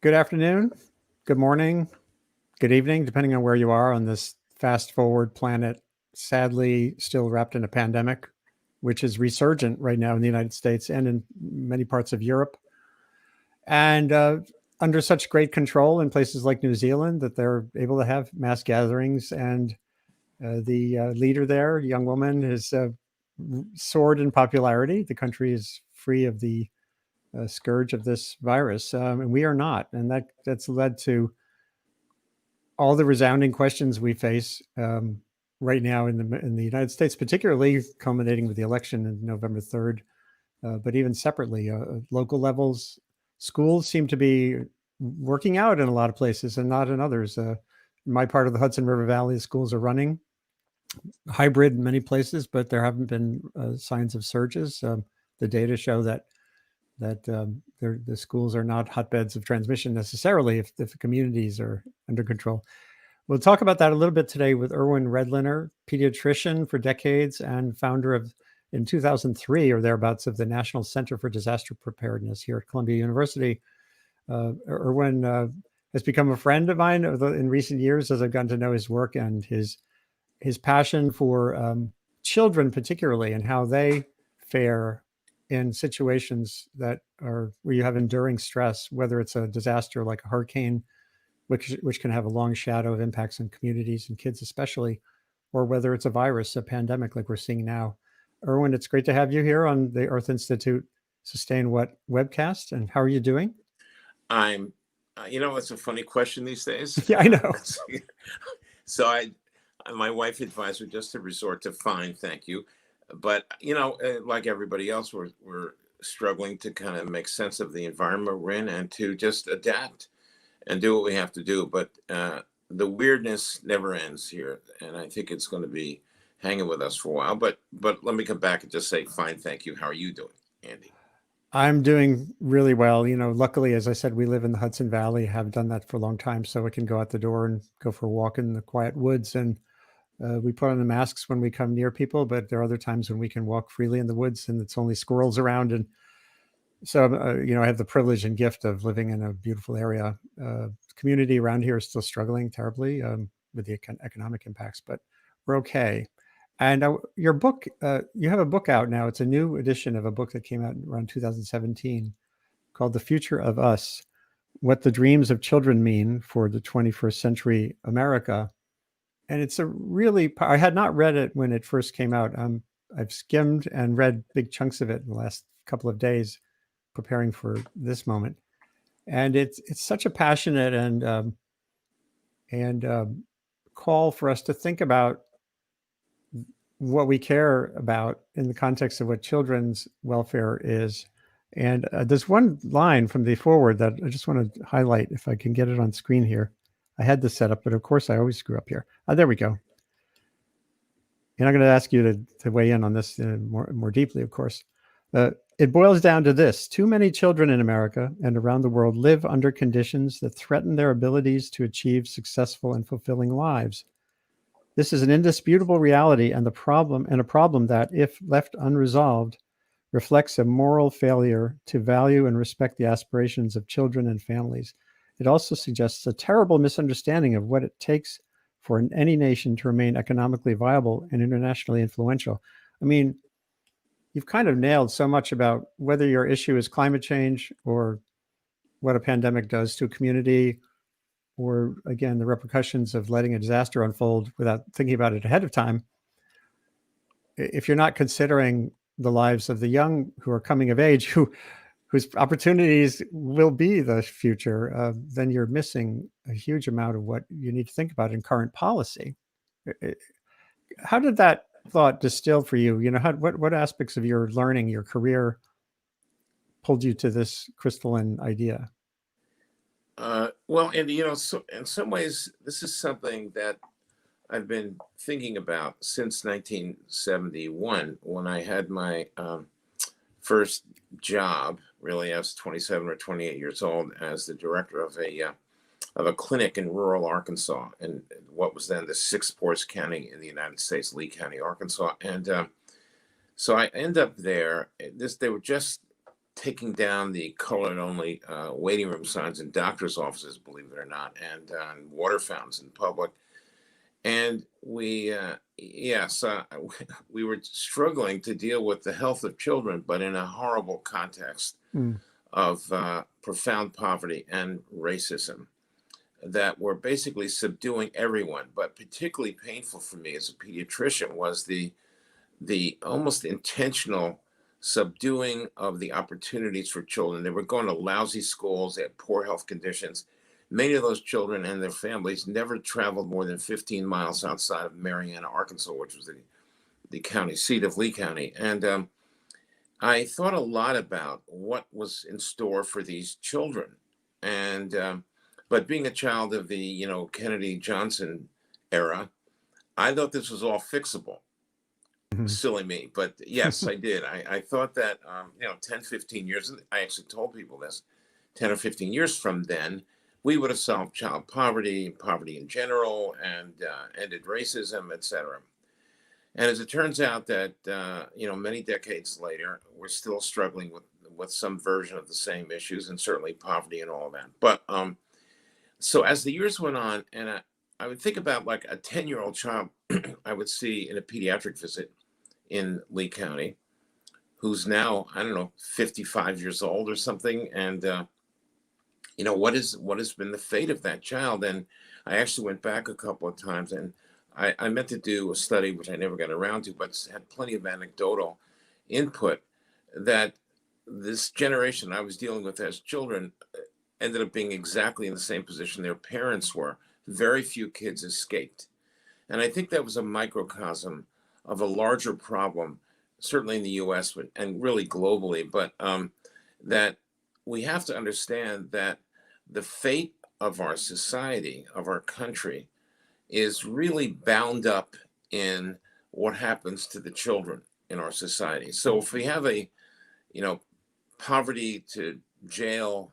Good afternoon, good morning, good evening, depending on where you are on this fast forward planet, sadly still wrapped in a pandemic, which is resurgent right now in the United States and in many parts of Europe. And under such great control in places like New Zealand that they're able to have mass gatherings. And the leader there, a young woman, has soared in popularity. The country is free of the scourge of this virus, and we are not. And that's led to all the resounding questions we face right now in the United States, particularly culminating with the election on November 3rd, but even separately, local levels, schools seem to be working out in a lot of places and not in others. In my part of the Hudson River Valley, the schools are running hybrid in many places, but there haven't been signs of surges. The data show that the schools are not hotbeds of transmission necessarily if the communities are under control. We'll talk about that a little bit today with Irwin Redlener, pediatrician for decades and founder of, in 2003 or thereabouts, of the National Center for Disaster Preparedness here at Columbia University. Irwin has become a friend of mine in recent years as I've gotten to know his work and his passion for children particularly, and how they fare in situations that are where you have enduring stress, whether it's a disaster like a hurricane, which can have a long shadow of impacts on communities and kids especially, or whether it's a virus, a pandemic like we're seeing now. Irwin, it's great to have you here on the Earth Institute Sustain What webcast. And how are you doing? I'm, it's a funny question these days. Yeah, I know. So my wife advised me just to resort to fine, thank you. But, like everybody else, we're struggling to kind of make sense of the environment we're in and to just adapt and do what we have to do. But the weirdness never ends here. And I think it's going to be hanging with us for a while. But let me come back and just say, fine, thank you. How are you doing, Andy? I'm doing really well. Luckily, as I said, we live in the Hudson Valley, have done that for a long time. So I can go out the door and go for a walk in the quiet woods. And we put on the masks when we come near people, but there are other times when we can walk freely in the woods and it's only squirrels around. And so, I have the privilege and gift of living in a beautiful area. Community around here is still struggling terribly with the economic impacts, but we're okay. And your book, you have a book out now. It's a new edition of a book that came out around 2017 called The Future of Us, What the Dreams of Children Mean for the 21st Century America. And it's I had not read it when it first came out. I've skimmed and read big chunks of it in the last couple of days preparing for this moment. And it's such a passionate and call for us to think about what we care about in the context of what children's welfare is. And there's one line from the foreword that I just want to highlight if I can get it on screen here. I had this set up, but of course I always screw up here. There we go. And I'm going to ask you to weigh in on this more deeply, of course. It boils down to this: too many children in America and around the world live under conditions that threaten their abilities to achieve successful and fulfilling lives. This is an indisputable reality and a problem that, if left unresolved, reflects a moral failure to value and respect the aspirations of children and families. It also suggests a terrible misunderstanding of what it takes for any nation to remain economically viable and internationally influential. I mean, you've kind of nailed so much about whether your issue is climate change or what a pandemic does to a community, or again, the repercussions of letting a disaster unfold without thinking about it ahead of time. If you're not considering the lives of the young who are coming of age, whose opportunities will be the future, then you're missing a huge amount of what you need to think about in current policy. How did that thought distill for you? What aspects of your learning, your career, pulled you to this crystalline idea? Well, Andy, so in some ways, this is something that I've been thinking about since 1971, when I had my first job. Really, I was 27 or 28 years old, as the director of a clinic in rural Arkansas, in what was then the sixth poorest county in the United States, Lee County, Arkansas. And so I end up there. They were just taking down the colored-only waiting room signs in doctors' offices, believe it or not, and water fountains in public. And we, yes, we were struggling to deal with the health of children, but in a horrible context Mm. of profound poverty and racism that were basically subduing everyone. But particularly painful for me as a pediatrician was the almost intentional subduing of the opportunities for children. They were going to lousy schools, they had poor health conditions. Many of those children and their families never traveled more than 15 miles outside of Marianna, Arkansas, which was the county seat of Lee County. And I thought a lot about what was in store for these children. And but being a child of the Kennedy Johnson era, I thought this was all fixable. Mhm. Silly me, but yes, I did. I thought that 10, 15 years, I actually told people this, 10 or 15 years from then, we would have solved child poverty, poverty in general, and ended racism, etc. And as it turns out that many decades later, we're still struggling with some version of the same issues, and certainly poverty and all that. But so as the years went on, and I would think about like a 10-year-old child I would see in a pediatric visit in Lee County, who's now, I don't know, 55 years old or something. And what has been the fate of that child? And I actually went back a couple of times, and I meant to do a study, which I never got around to, but had plenty of anecdotal input that this generation I was dealing with as children ended up being exactly in the same position their parents were. Very few kids escaped. And I think that was a microcosm of a larger problem, certainly in the US, and really globally, but that we have to understand that the fate of our society, of our country, is really bound up in what happens to the children in our society. So if we have a, poverty to jail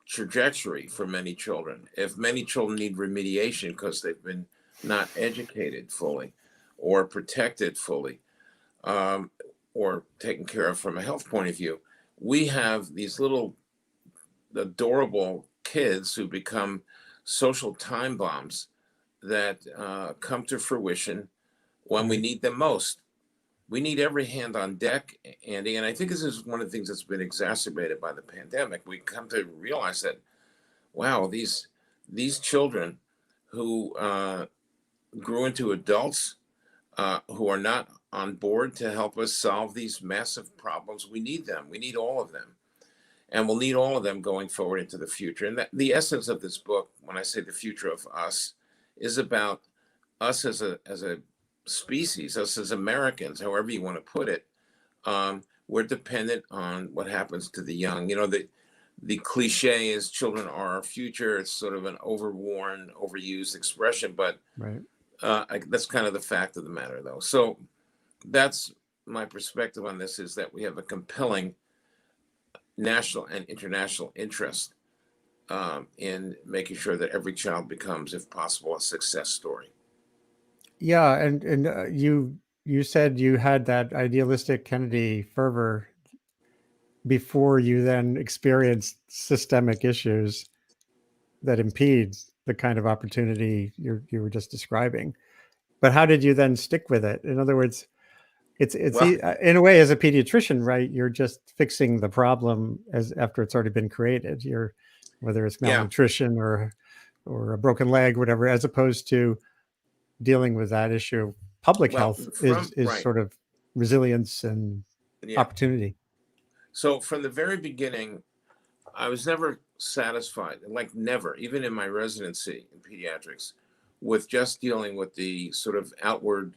trajectory for many children, if many children need remediation because they've been not educated fully or protected fully, or taken care of from a health point of view, we have these little adorable kids who become social time bombs that come to fruition when we need them most. We need every hand on deck, Andy, and I think this is one of the things that's been exacerbated by the pandemic. We come to realize that, wow, these children who grew into adults who are not on board to help us solve these massive problems, we need them. We need all of them. And we'll need all of them going forward into the future. And the essence of this book, when I say the future of us, is about us as a species, us as Americans, however you want to put it. We're dependent on what happens to the young. The cliche is children are our future. It's sort of an overworn, overused expression, but Right. That's kind of the fact of the matter, though. So that's my perspective on this, is that we have a compelling national and international interest in making sure that every child becomes, if possible, a success story. Yeah, and you said you had that idealistic Kennedy fervor before you then experienced systemic issues that impede the kind of opportunity you were just describing. But how did you then stick with it? In other words, it's Well, in a way, as a pediatrician, right? You're just fixing the problem as after it's already been created. Whether it's yeah. malnutrition or a broken leg, whatever, as opposed to dealing with that issue. Public Well, health is right. sort of resilience and Yeah. opportunity. So from the very beginning, I was never satisfied, like never, even in my residency in pediatrics, with just dealing with the sort of outward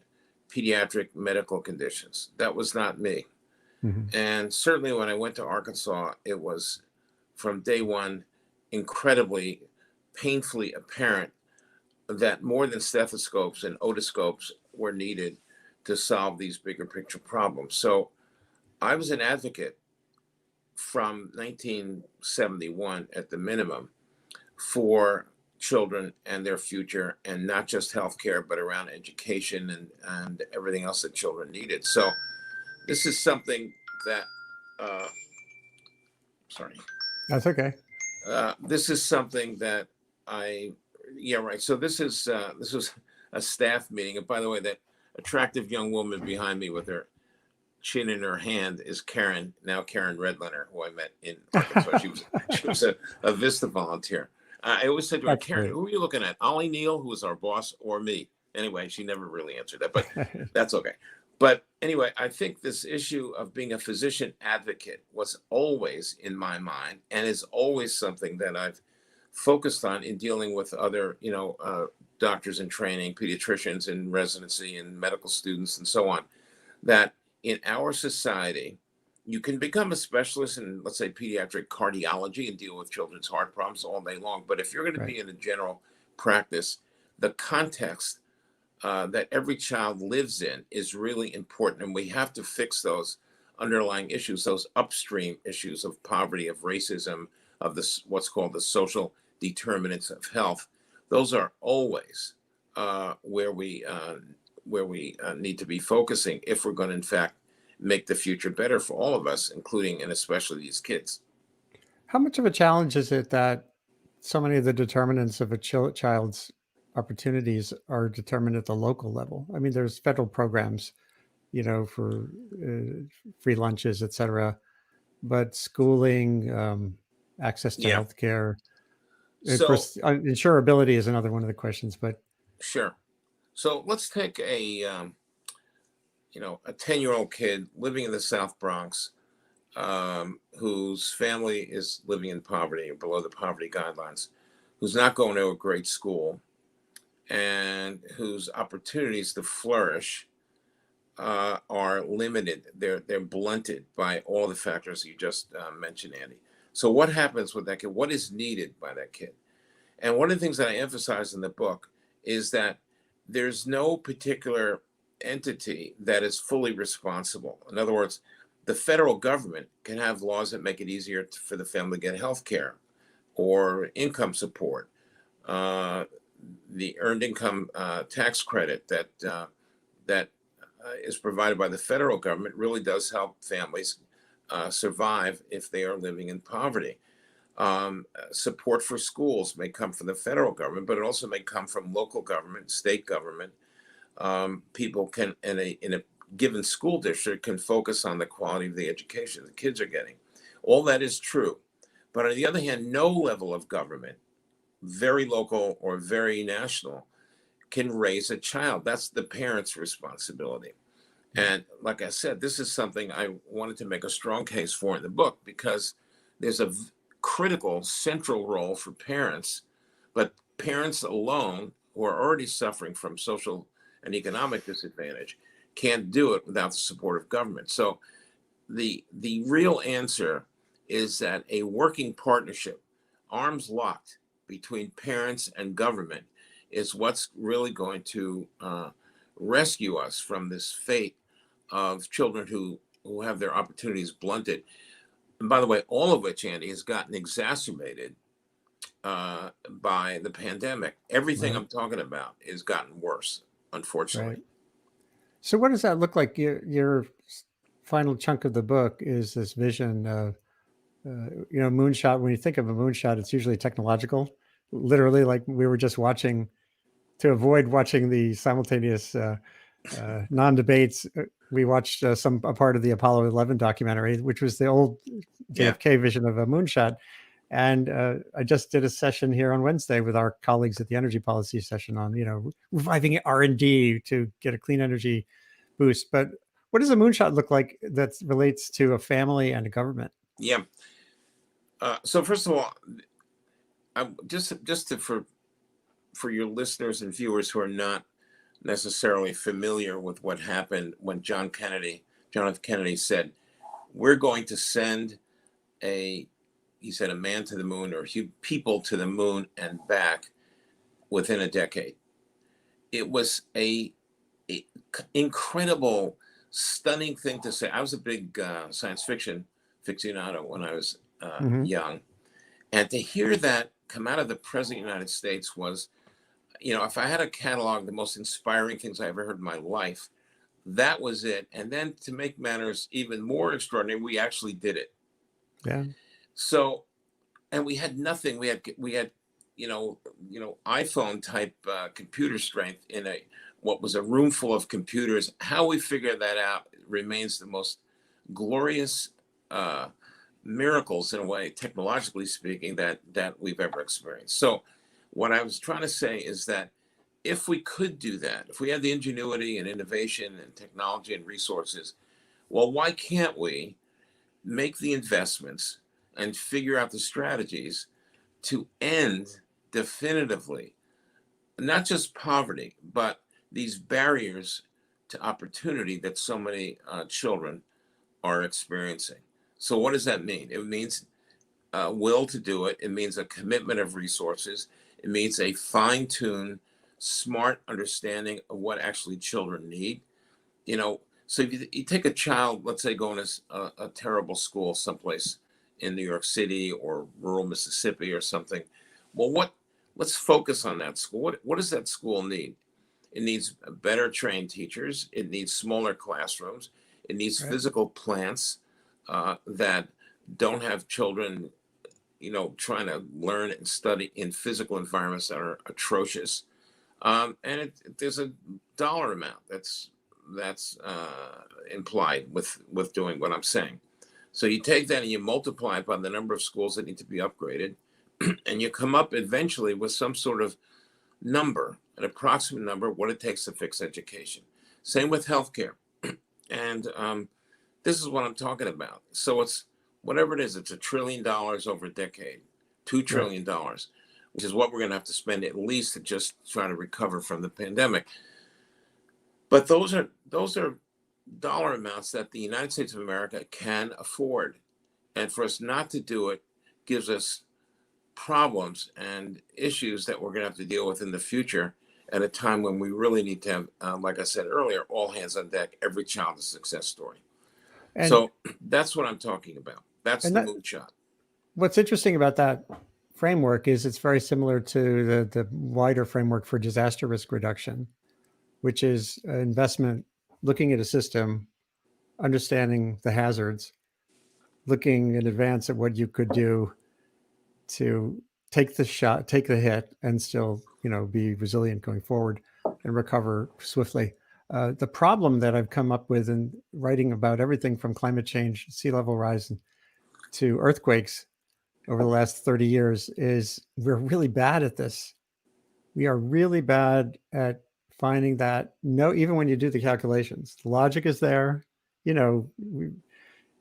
pediatric medical conditions. That was not me. Mm-hmm. And certainly when I went to Arkansas, it was from day one incredibly painfully apparent that more than stethoscopes and otoscopes were needed to solve these bigger picture problems. So I was an advocate from 1971 at the minimum for children and their future, and not just healthcare, but around education and everything else that children needed. So this is something that sorry. That's okay. This is something that yeah, right. So this was a staff meeting. And by the way, that attractive young woman behind me with her chin in her hand is Karen, now Karen Redlener, who I met in Arkansas. She was a Vista volunteer. I always said to her, That's Karen, great. who are you looking at? Ollie Neal, who was our boss, or me? Anyway, she never really answered that, but that's okay. But anyway, I think this issue of being a physician advocate was always in my mind and is always something that I've focused on in dealing with other, doctors in training, pediatricians in residency, and medical students, and so on. That in our society, you can become a specialist in, let's say, pediatric cardiology and deal with children's heart problems all day long. But if you're going to be in a general practice, the context that every child lives in is really important. And we have to fix those underlying issues, those upstream issues of poverty, of racism, of this, what's called the social determinants of health. Those are always where we need to be focusing if we're going to, in fact, make the future better for all of us, including and especially these kids. How much of a challenge is it that so many of the determinants of a child's opportunities are determined at the local level? I mean, there's federal programs, for free lunches, et cetera, but schooling, access to Yeah. healthcare, of So, course, insurability is another one of the questions, but sure. So let's take a 10-year-old kid living in the South Bronx, whose family is living in poverty or below the poverty guidelines, who's not going to a great school, and whose opportunities to flourish are limited. They're blunted by all the factors you just mentioned, Andy. So what happens with that kid? What is needed by that kid? And one of the things that I emphasize in the book is that there's no particular entity that is fully responsible. In other words, the federal government can have laws that make it easier for the family to get health care or income support. The earned income tax credit that is provided by the federal government really does help families survive if they are living in poverty. Support for schools may come from the federal government, but it also may come from local government, state government. People can, in a given school district, can focus on the quality of the education the kids are getting. All that is true. But on the other hand, no level of government, very local or very national, can raise a child. That's the parent's responsibility. And like I said, this is something I wanted to make a strong case for in the book, because there's a critical central role for parents, but parents alone, who are already suffering from social and economic disadvantage, can't do it without the support of government. So the real answer is that a working partnership, arms locked between parents and government, is what's really going to rescue us from this fate of children who have their opportunities blunted. And by the way, all of which, Andy, has gotten exacerbated by the pandemic. Everything right. I'm talking about has gotten worse, unfortunately. Right. So what does that look like? Your final chunk of the book is this vision of, moonshot. When you think of a moonshot, it's usually technological, literally, like we were just watching. To avoid watching the simultaneous non-debates, we watched a part of the Apollo 11 documentary, which was the old JFK vision of a moonshot. And I just did a session here on Wednesday with our colleagues at the Energy Policy session on, reviving R&D to get a clean energy boost. But what does a moonshot look like that relates to a family and a government? Yeah. So first of all, for your listeners and viewers who are not necessarily familiar with what happened when John F. Kennedy said, we're going to send a man to the moon, or people to the moon and back within a decade. It was a incredible, stunning thing to say. I was a big science fiction aficionado when I was young. And to hear that come out of the President of the United States was, if I had a catalog, the most inspiring things I ever heard in my life, That was it. And then to make matters even more extraordinary, we actually did it. Yeah. So, and we had nothing. We had, iPhone type computer strength in what was a room full of computers. How we figured that out remains the most glorious miracles, in a way, technologically speaking, that we've ever experienced. So, what I was trying to say is that if we could do that, if we had the ingenuity and innovation and technology and resources, well, why can't we make the investments and figure out the strategies to end definitively not just poverty, but these barriers to opportunity that so many children are experiencing? So, what does that mean? It means will to do it. It means a commitment of resources. It means a fine-tuned, smart understanding of what actually children need. So if you take a child, let's say, going to a terrible school someplace in New York City or rural Mississippi or something, well, let's focus on that school. What does that school need? It needs better trained teachers. It needs smaller classrooms. It needs Right. physical plants that don't have children, trying to learn and study in physical environments that are atrocious. And there's a dollar amount that's implied with doing what I'm saying. So you take that and you multiply it by the number of schools that need to be upgraded, and you come up eventually with some sort of number, an approximate number, what it takes to fix education. Same with healthcare. And this is what I'm talking about. So it's whatever it is, it's $1 trillion over a decade, $2 trillion, which is what we're going to have to spend at least to just try to recover from the pandemic. But those are dollar amounts that the United States of America can afford. And for us not to do it gives us problems and issues that we're going to have to deal with in the future at a time when we really need to have, like I said earlier, all hands on deck, every child a success story. And So that's what I'm talking about. That's and the that, moonshot. what's interesting about that framework is it's very similar to the wider framework for disaster risk reduction, which is an investment looking at a system, understanding the hazards, looking in advance at what you could do to take the shot, take the hit, and still, be resilient going forward and recover swiftly. The problem that I've come up with in writing about everything from climate change, sea level rise, to earthquakes over the last 30 years is we're really bad at this. We are really bad at finding that. No, even when you do the calculations, the logic is there.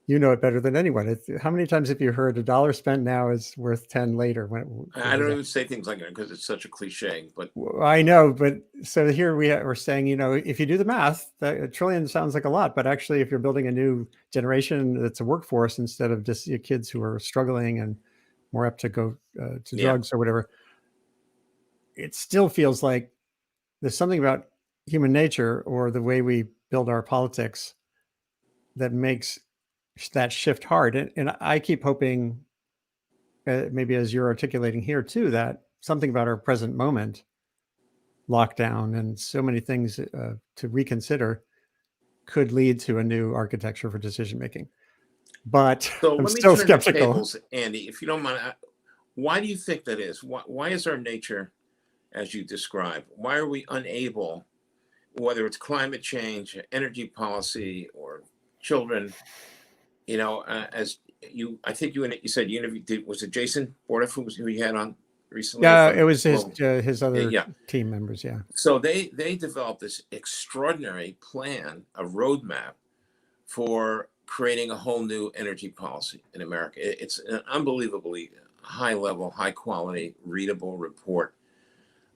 You know it better than anyone. How many times have you heard $1 spent now is worth 10 later? I don't even say things like that because it's such a cliche, but I know, but so here we're saying, if you do the math, that $1 trillion sounds like a lot, but actually, if you're building a new generation that's a workforce instead of just kids who are struggling and more apt to go to drugs or whatever, it still feels like there's something about human nature or the way we build our politics that makes that shift hard. And I keep hoping, maybe as you're articulating here too, that something about our present moment, lockdown and so many things to reconsider, could lead to a new architecture for decision making. But so I'm let me still turn the skeptical. tables, Andy, if you don't mind. Why do you think that is? Why is our nature, as you describe, why are we unable, whether it's climate change, energy policy, or children, as I think you said you interviewed, was it Jason Bordeff who you had on recently? Yeah, it was his other Yeah. team members. Yeah. So they developed this extraordinary plan, a roadmap for creating a whole new energy policy in America. It's an unbelievably high level, high quality, readable report,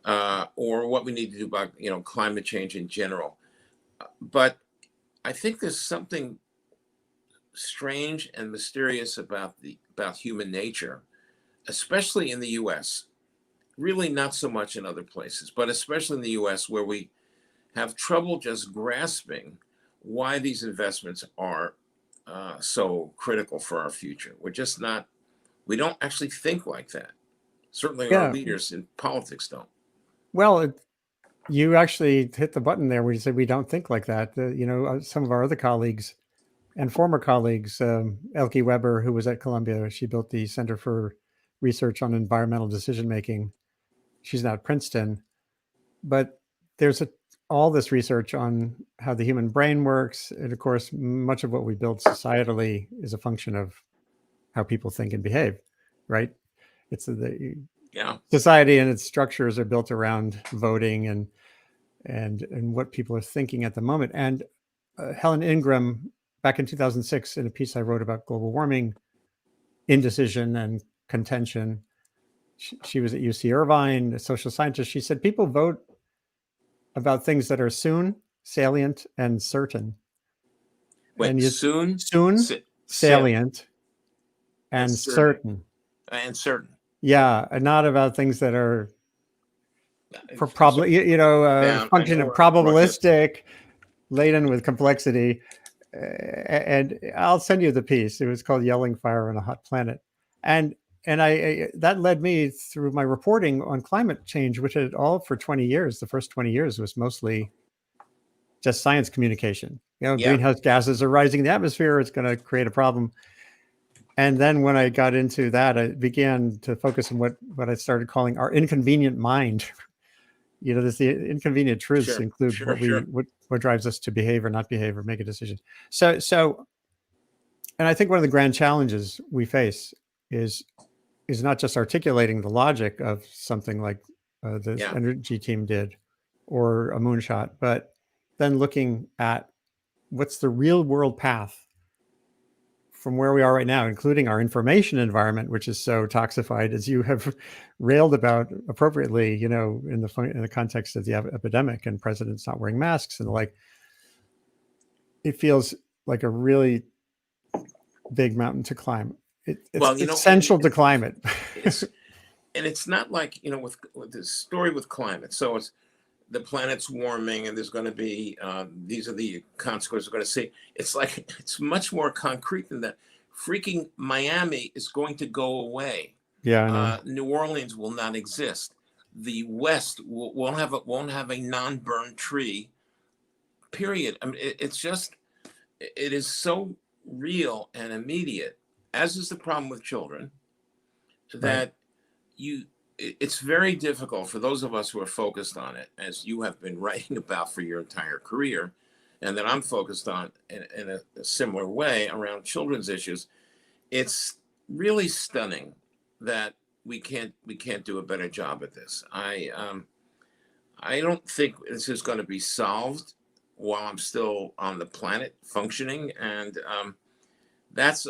or what we need to do about climate change in general. But I think there's something strange and mysterious about human nature, especially in the U.S. Really, not so much in other places, but especially in the U.S., where we have trouble just grasping why these investments are so critical for our future. We don't actually think like that. Certainly our Yeah. leaders in politics don't. Well, you actually hit the button there where you said we don't think like that. Some of our other colleagues and former colleagues, Elke Weber, who was at Columbia, she built the Center for Research on Environmental Decision Making. She's now at Princeton, but there's all this research on how the human brain works, and of course, much of what we build societally is a function of how people think and behave, right? It's the society and its structures are built around voting and what people are thinking at the moment. And Helen Ingram, back in 2006, in a piece I wrote about global warming, indecision and contention, she was at UC Irvine, a social scientist. She said people vote about things that are soon, salient, and certain. Wait, and soon, salient, and certain. And certain. Yeah, and not about things that are function of probabilistic, laden with complexity. And I'll send you the piece. It was called "Yelling Fire on a Hot Planet," and I that led me through my reporting on climate change, which had all for 20 years. The first 20 years was mostly just science communication. Greenhouse gases are rising in the atmosphere. It's going to create a problem. And then when I got into that, I began to focus on what I started calling our inconvenient mind. There's the inconvenient truths include what drives us to behave or not behave or make a decision. So, and I think one of the grand challenges we face is not just articulating the logic of something like this energy team did, or a moonshot, but then looking at what's the real world path from where we are right now, including our information environment, which is so toxified, as you have railed about appropriately, in the context of the epidemic and presidents not wearing masks and the like. It feels like a really big mountain to climb. It's essential to climb it. And it's not like, with the story with climate. So it's the planet's warming and there's going to be, these are the consequences we're going to see. It's like, it's much more concrete than that. Freaking Miami is going to go away. Yeah. New Orleans will not exist. The West won't have a non-burned tree, period. I mean, it is so real and immediate, as is the problem with children, that it's very difficult for those of us who are focused on it, as you have been writing about for your entire career, and that I'm focused on in a similar way around children's issues. It's really stunning that we can't do a better job at this. I don't think this is going to be solved while I'm still on the planet functioning, and that's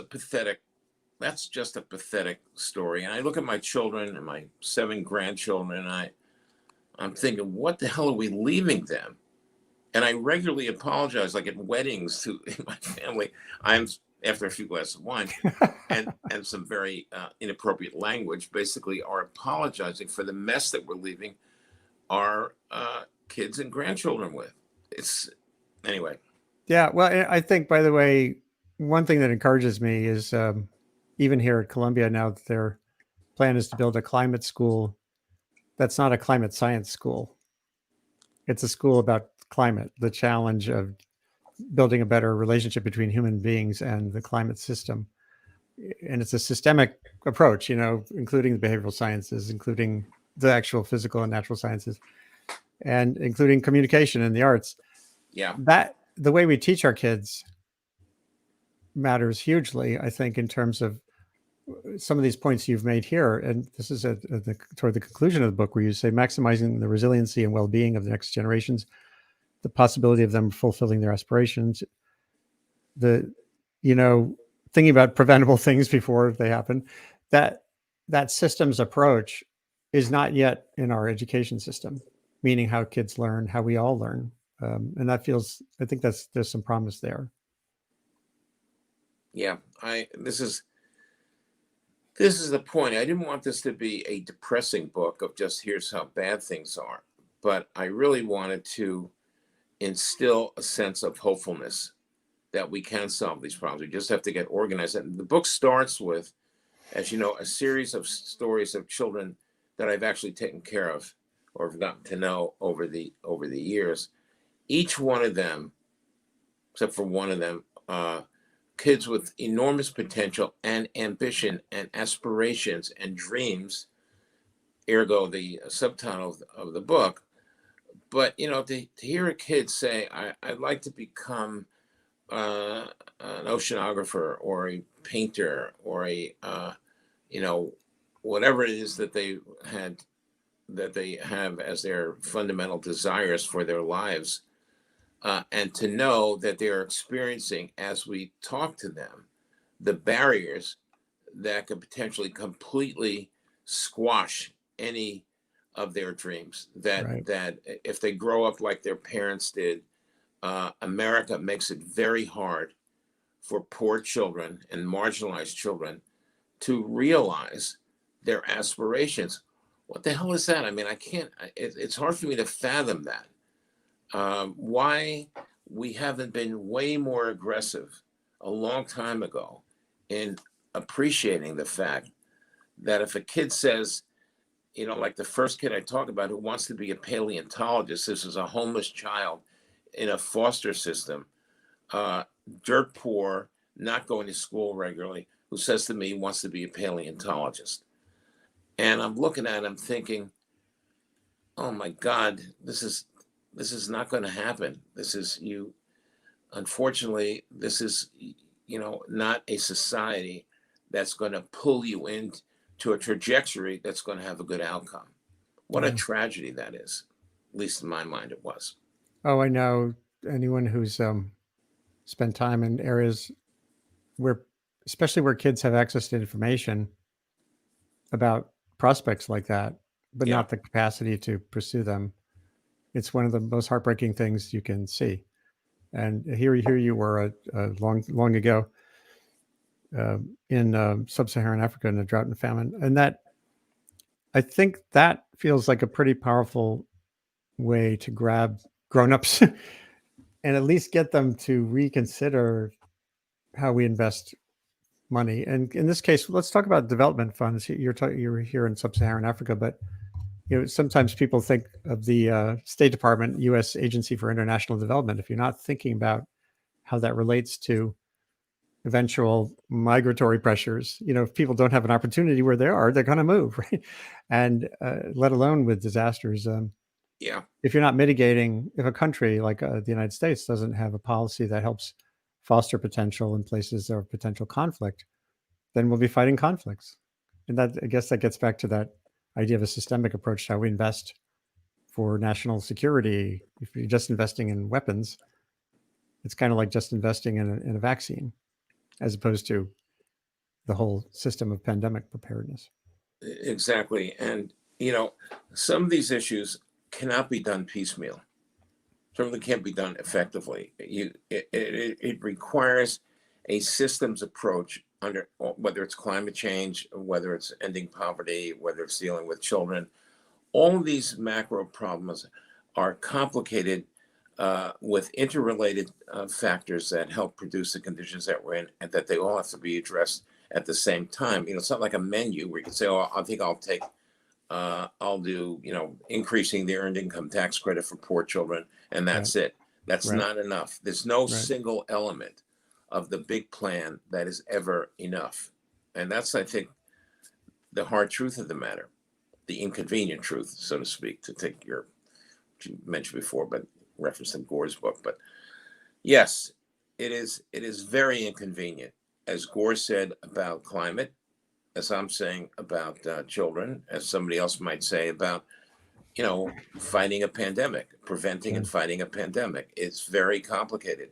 just a pathetic story. And I look at my children and my 7 grandchildren, and I'm thinking, what the hell are we leaving them? And I regularly apologize, like at weddings to my family. I'm, after a few glasses of wine and some very inappropriate language, basically are apologizing for the mess that we're leaving our kids and grandchildren with. Anyway. Yeah, well, I think, by the way, one thing that encourages me is even here at Columbia now, their plan is to build a climate school that's not a climate science school. It's a school about climate, the challenge of building a better relationship between human beings and the climate system. And it's a systemic approach, including the behavioral sciences, including the actual physical and natural sciences, and including communication and the arts. Yeah. That the way we teach our kids matters hugely, I think, in terms of some of these points you've made here. And this is toward the conclusion of the book, where you say maximizing the resiliency and well-being of the next generations, the possibility of them fulfilling their aspirations, thinking about preventable things before they happen. That systems approach is not yet in our education system, meaning how kids learn, how we all learn. And I think there's some promise there. Yeah, this is the point. I didn't want this to be a depressing book of just here's how bad things are, but I really wanted to instill a sense of hopefulness that we can solve these problems. We just have to get organized. And the book starts with, as you know, a series of stories of children that I've actually taken care of or have gotten to know over the years, each one of them, except for one of them, kids with enormous potential and ambition and aspirations and dreams, ergo the subtitle of the book. But to hear a kid say, I'd like to become an oceanographer or a painter or a whatever it is that they have as their fundamental desires for their lives, and to know that they are experiencing, as we talk to them, the barriers that could potentially completely squash any of their dreams. That if they grow up like their parents did, America makes it very hard for poor children and marginalized children to realize their aspirations. What the hell is that? I mean, I can't. It's hard for me to fathom that. Why we haven't been way more aggressive a long time ago in appreciating the fact that if a kid says, like the first kid I talked about who wants to be a paleontologist, this is a homeless child in a foster system, dirt poor, not going to school regularly, who says to me he wants to be a paleontologist. And I'm looking at him thinking, oh my God, this is not going to happen. Unfortunately, this is, not a society that's going to pull you into a trajectory that's going to have a good outcome. What a tragedy that is. At least in my mind, it was. Oh, I know anyone who's spent time in areas where, especially where kids have access to information about prospects like that, but not the capacity to pursue them. It's one of the most heartbreaking things you can see. And here you were long ago in sub-Saharan Africa in a drought and famine. And that, I think that feels like a pretty powerful way to grab grown-ups and at least get them to reconsider how we invest money. And in this case, let's talk about development funds. You're here in sub-Saharan Africa, but sometimes people think of the State Department, U.S. Agency for International Development. If you're not thinking about how that relates to eventual migratory pressures, if people don't have an opportunity where they are, they're going to move, right? And let alone with disasters. If you're not mitigating, if a country like the United States doesn't have a policy that helps foster potential in places of potential conflict, then we'll be fighting conflicts. And that, I guess that gets back to that idea of a systemic approach to how we invest for national security. If you're just investing in weapons, it's kind of like just investing in a vaccine, as opposed to the whole system of pandemic preparedness. Exactly. And, some of these issues cannot be done piecemeal. Certainly can't be done effectively. It requires a systems approach under, whether it's climate change, whether it's ending poverty, whether it's dealing with children. All of these macro problems are complicated with interrelated factors that help produce the conditions that we're in, and that they all have to be addressed at the same time. It's not like a menu where you can say, oh, I'll do, increasing the earned income tax credit for poor children, and that's it. That's not enough. There's no single element of the big plan that is ever enough. And that's, I think, the hard truth of the matter, the inconvenient truth, so to speak, to take what you mentioned before, but reference in Gore's book. But yes, it is very inconvenient, as Gore said about climate, as I'm saying about children, as somebody else might say about, fighting a pandemic, preventing and fighting a pandemic. It's very complicated.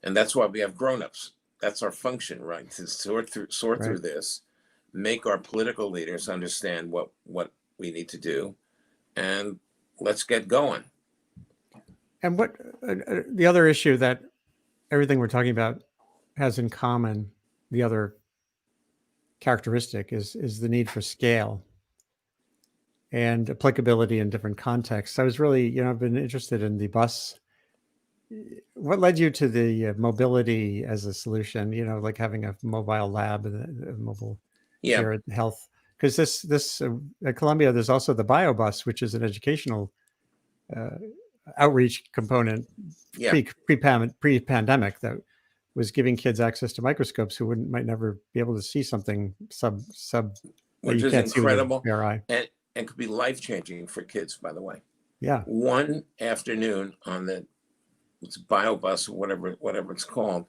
And that's why we have grown-ups. That's our function, right? To sort through this, make our political leaders understand what we need to do, and let's get going. And what the other issue that everything we're talking about has in common, the other characteristic is the need for scale and applicability in different contexts. I was really, I've been interested in the bus. What led you to the mobility as a solution, like having a mobile lab and a mobile shared health? because this at Columbia, there's also the BioBus, which is an educational outreach component Yeah. pre-pandemic that was giving kids access to microscopes who might never be able to see something sub that Which you is can't see with incredible your eye. and could be life-changing for kids, by the way. Yeah. One afternoon on it's BioBus or whatever it's called,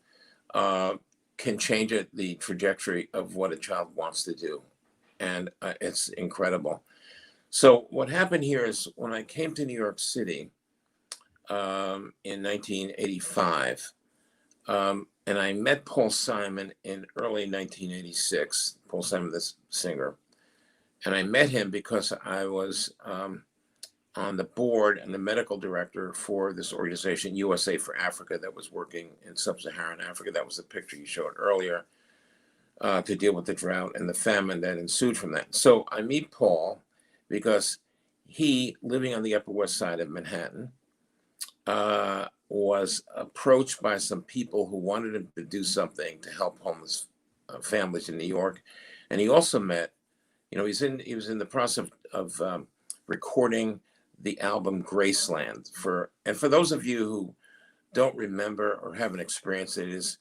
can change the trajectory of what a child wants to do. And it's incredible. So what happened here is when I came to New York City in 1985, and I met Paul Simon in early 1986, Paul Simon, the singer. And I met him because I was on the board and the medical director for this organization, USA for Africa, that was working in sub-Saharan Africa. That was the picture you showed earlier, to deal with the drought and the famine that ensued from that. So I meet Paul because he, living on the Upper West Side of Manhattan, was approached by some people who wanted him to do something to help homeless families in New York. And he also met, he was in the process of recording the album Graceland. For those of you who don't remember or haven't experienced it,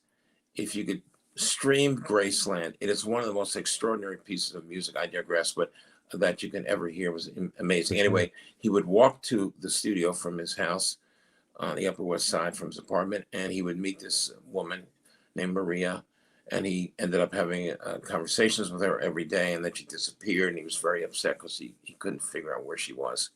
if you could stream Graceland, it is one of the most extraordinary pieces of music, I digress, but that you can ever hear. Was amazing. Anyway, he would walk to the studio from his house on the Upper West Side, from his apartment, and he would meet this woman named Maria, and he ended up having conversations with her every day, and then she disappeared, and he was very upset because he couldn't figure out where she was.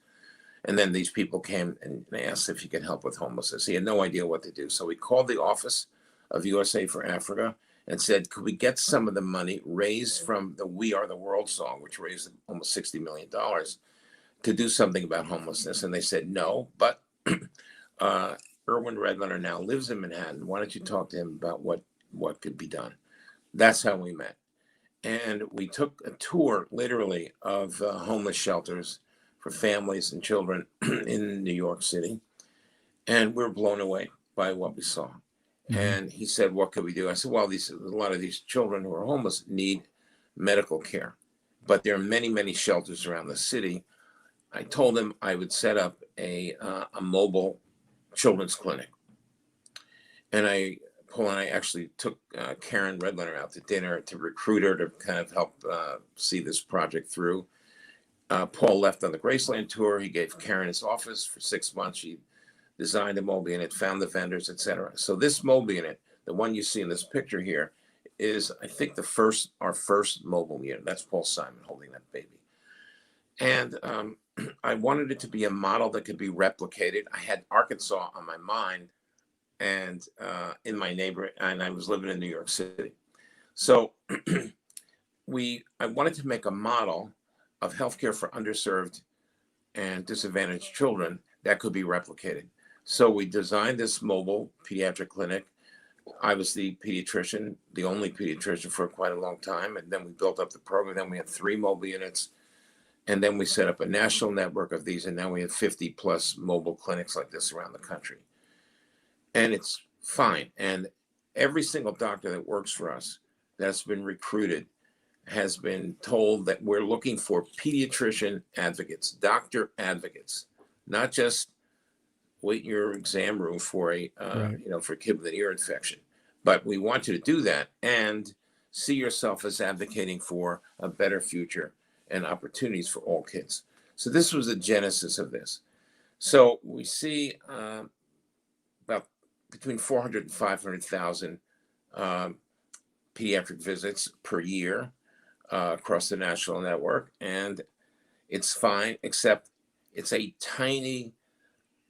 And then these people came and they asked if he could help with homelessness. He had no idea what to do. So he called the office of USA for Africa and said, could we get some of the money raised from the We Are the World song, which raised almost $60 million, to do something about homelessness? And they said no, but Irwin Redlener now lives in Manhattan. Why don't you talk to him about what could be done? That's how we met. And we took a tour, literally, of homeless shelters for families and children in New York City. And we were blown away by what we saw. Mm-hmm. And he said, what could we do? I said, well, a lot of these children who are homeless need medical care, but there are many, many shelters around the city. I told him I would set up a mobile children's clinic. And Paul and I actually took Karen Redlener out to dinner to recruit her to kind of help see this project through. Paul left on the Graceland tour. He gave Karen his office for 6 months. She designed a mobile unit, found the vendors, etc. So this mobile unit, the one you see in this picture here, is, I think, our first mobile unit. That's Paul Simon holding that baby. And I wanted it to be a model that could be replicated. I had Arkansas on my mind, and in my neighborhood, and I was living in New York City. So I wanted to make a model of healthcare for underserved and disadvantaged children that could be replicated. So we designed this mobile pediatric clinic. I was the pediatrician, the only pediatrician for quite a long time. And then we built up the program. Then we had 3 mobile units. And then we set up a national network of these. And now we have 50 plus mobile clinics like this around the country. And it's fine. And every single doctor that works for us that's been recruited has been told that we're looking for pediatrician advocates, doctor advocates, not just wait in your exam room for right. For a kid with an ear infection, but we want you to do that and see yourself as advocating for a better future and opportunities for all kids. So this was the genesis of this. So we see about between 400 and 500,000 pediatric visits per year across the national network. And it's fine, except it's a tiny,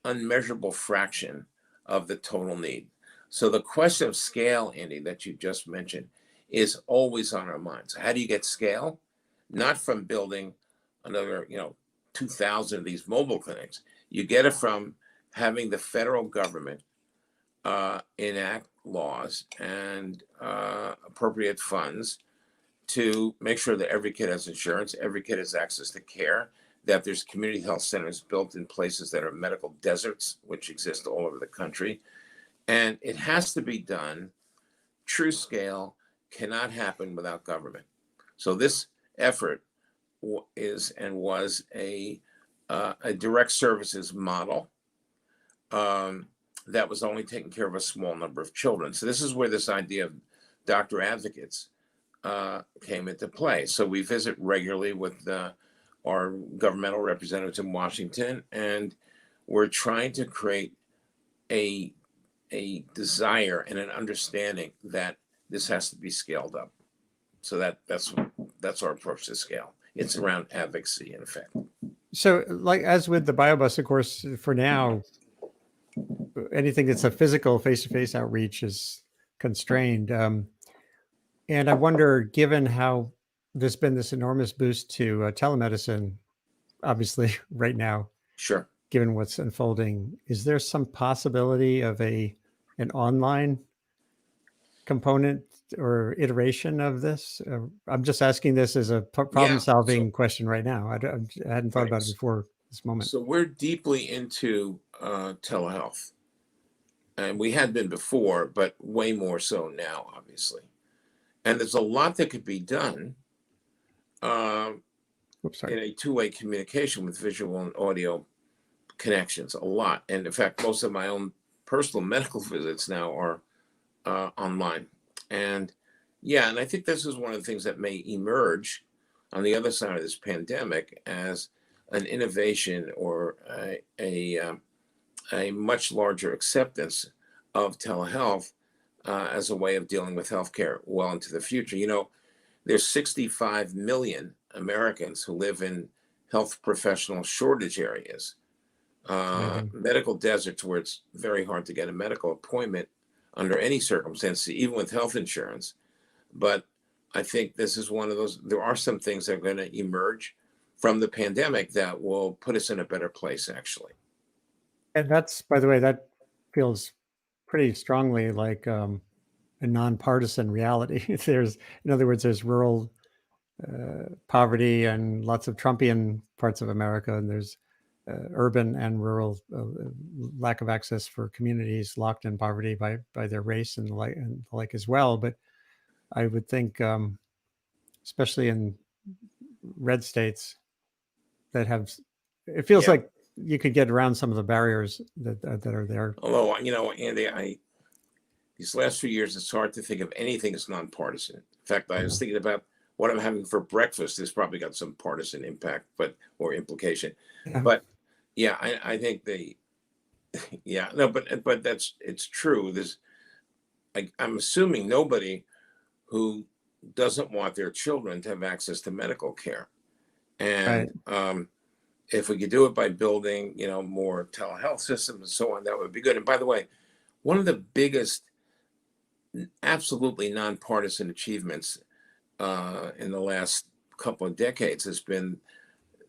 unmeasurable fraction of the total need. So the question of scale, Andy, that you just mentioned, is always on our minds. How do you get scale? Not from building another, 2,000 of these mobile clinics. You get it from having the federal government enact laws and appropriate funds to make sure that every kid has insurance, every kid has access to care, that there's community health centers built in places that are medical deserts, which exist all over the country. And it has to be done. True scale cannot happen without government. So this effort is and was a direct services model that was only taking care of a small number of children. So this is where this idea of doctor advocates came into play. So we visit regularly with our governmental representatives in Washington, and we're trying to create a desire and an understanding that this has to be scaled up. So that's our approach to scale. It's around advocacy, in effect. So, like as with the BioBus, of course, for now, anything that's a physical face-to-face outreach is constrained. And I wonder, given how there's been this enormous boost to telemedicine, obviously right now, Sure. given what's unfolding, is there some possibility of an online component or iteration of this? I'm just asking this as a problem-solving question right now. I hadn't thought about it before this moment. So we're deeply into telehealth, and we had been before, but way more so now, obviously. And there's a lot that could be done in a two-way communication with visual and audio connections, a lot. And in fact, most of my own personal medical visits now are online. And and I think this is one of the things that may emerge on the other side of this pandemic as an innovation or a much larger acceptance of telehealth as a way of dealing with healthcare well into the future. You know, there's 65 million Americans who live in health professional shortage areas, medical deserts where it's very hard to get a medical appointment under any circumstance, even with health insurance. But I think this is one of those, there are some things that are going to emerge from the pandemic that will put us in a better place, actually. And that's, by the way, that feels pretty strongly like a nonpartisan reality. In other words, there's rural poverty and lots of Trumpian parts of America, and there's urban and rural lack of access for communities locked in poverty by their race and the like as well. But I would think, especially in red states that have, it feels like you could get around some of the barriers that are there. Although, you know, Andy, these last few years, it's hard to think of anything that's nonpartisan. In fact, I was thinking about what I'm having for breakfast. This probably got some partisan impact, or implication. But yeah, I think but it's true. I'm assuming nobody who doesn't want their children to have access to medical care. And if we could do it by building, more telehealth systems and so on, that would be good. And by the way, one of the biggest, absolutely nonpartisan achievements in the last couple of decades has been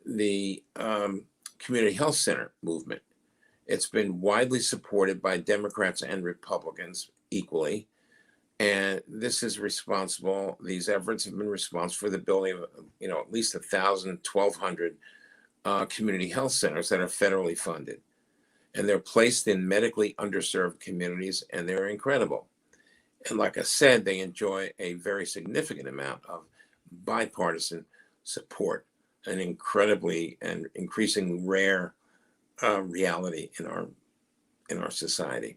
the community health center movement. It's been widely supported by Democrats and Republicans equally. And this is responsible, these efforts have been responsible for the building of, at least 1,000, 1,200 community health centers that are federally funded. And they're placed in medically underserved communities, and they're incredible. And like I said, they enjoy a very significant amount of bipartisan support, an incredibly and increasingly rare reality in our society.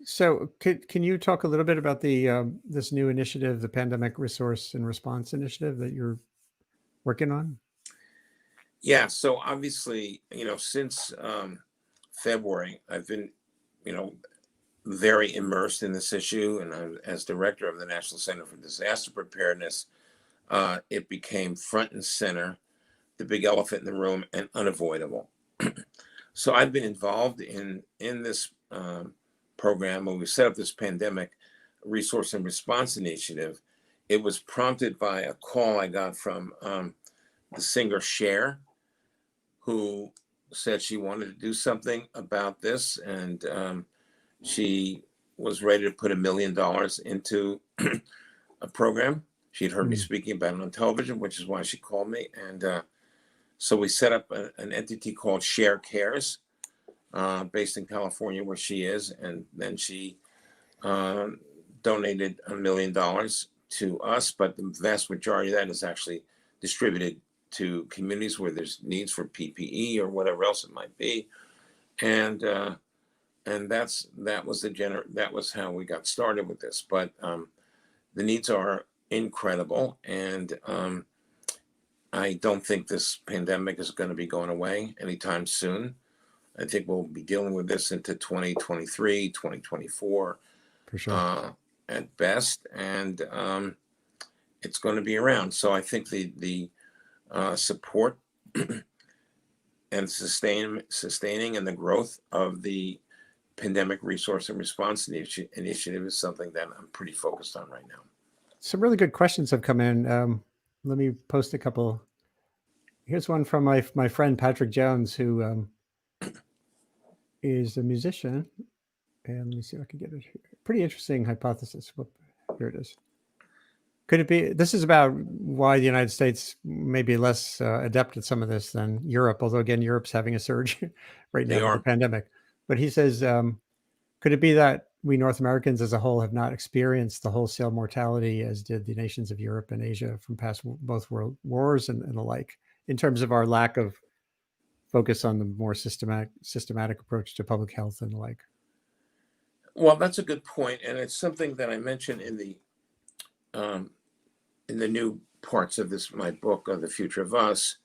So can you talk a little bit about the this new initiative, the Pandemic Resource and Response Initiative that you're working on? Yeah, so obviously, since February, I've been, very immersed in this issue. And I'm, as director of the National Center for Disaster Preparedness, it became front and center, the big elephant in the room, and unavoidable. So I've been involved in this program. When we set up this Pandemic Resource and Response Initiative, it was prompted by a call I got from the singer Cher, who said she wanted to do something about this, and she was ready to put $1 million into a program. She'd heard me speaking about it on television, which is why she called me. And so we set up an entity called Cher Cares, based in California, where she is. And then she donated $1 million to us, but the vast majority of that is actually distributed to communities where there's needs for PPE or whatever else it might be, and that was how we got started with this. But the needs are incredible, and I don't think this pandemic is going to be going away anytime soon. I think we'll be dealing with this into 2023, 2024 For sure. at best, and it's going to be around. So I think the support and sustaining and the growth of the Pandemic Resource and Response Initiative is something that I'm pretty focused on right now. Some really good questions have come in. Let me post a couple. Here's one from my friend Patrick Jones, who is a musician. And let me see if I can get it here. Pretty interesting hypothesis. Whoop, here it is. Could it be, this is about why the United States may be less adept at some of this than Europe, although again, Europe's having a surge right now with the pandemic. But he says, could it be that we North Americans as a whole have not experienced the wholesale mortality as did the nations of Europe and Asia from past both world wars and the like, in terms of our lack of focus on the more systematic approach to public health and the like? Well, that's a good point, and it's something that I mentioned in the new parts of my book on the future of us,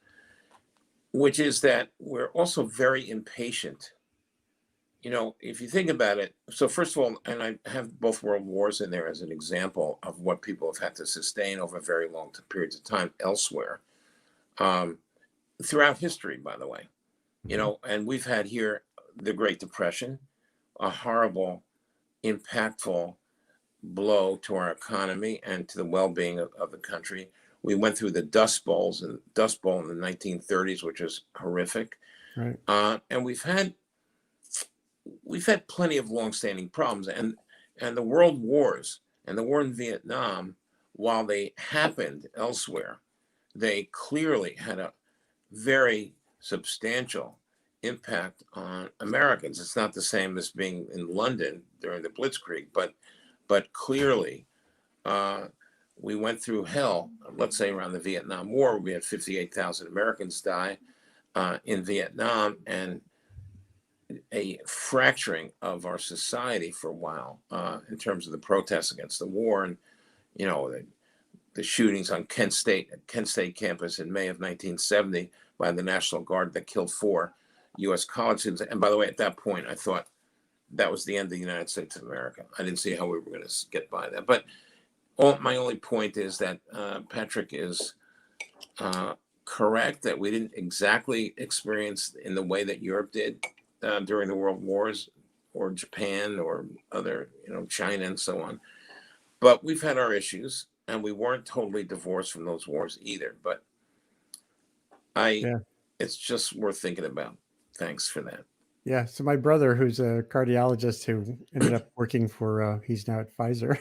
which is that we're also very impatient. You know, if you think about it, so first of all, and I have both world wars in there as an example of what people have had to sustain over very long periods of time elsewhere, throughout history, by the way. You know, and we've had here the Great Depression, a horrible, impactful blow to our economy and to the well-being of the country. We went through the Dust Bowl in the 1930s, which is horrific. Right. And we've had plenty of long-standing problems, and the world wars and the war in Vietnam, while they happened elsewhere, they clearly had a very substantial impact on Americans. It's not the same as being in London during the Blitzkrieg, but clearly we went through hell. Let's say around the Vietnam War, we had 58,000 Americans die in Vietnam, and a fracturing of our society for a while in terms of the protests against the war, and you know the shootings on Kent State campus in May of 1970 by the National Guard that killed 4 U.S. college students. And by the way, at that point, I thought that was the end of the United States of America. I didn't see how we were going to get by that. But my only point is that Patrick is correct that we didn't exactly experience in the way that Europe did during the world wars, or Japan, or other, China and so on. But we've had our issues, and we weren't totally divorced from those wars either. But it's just worth thinking about. Thanks for that. Yeah. So my brother, who's a cardiologist who ended up working for, he's now at Pfizer,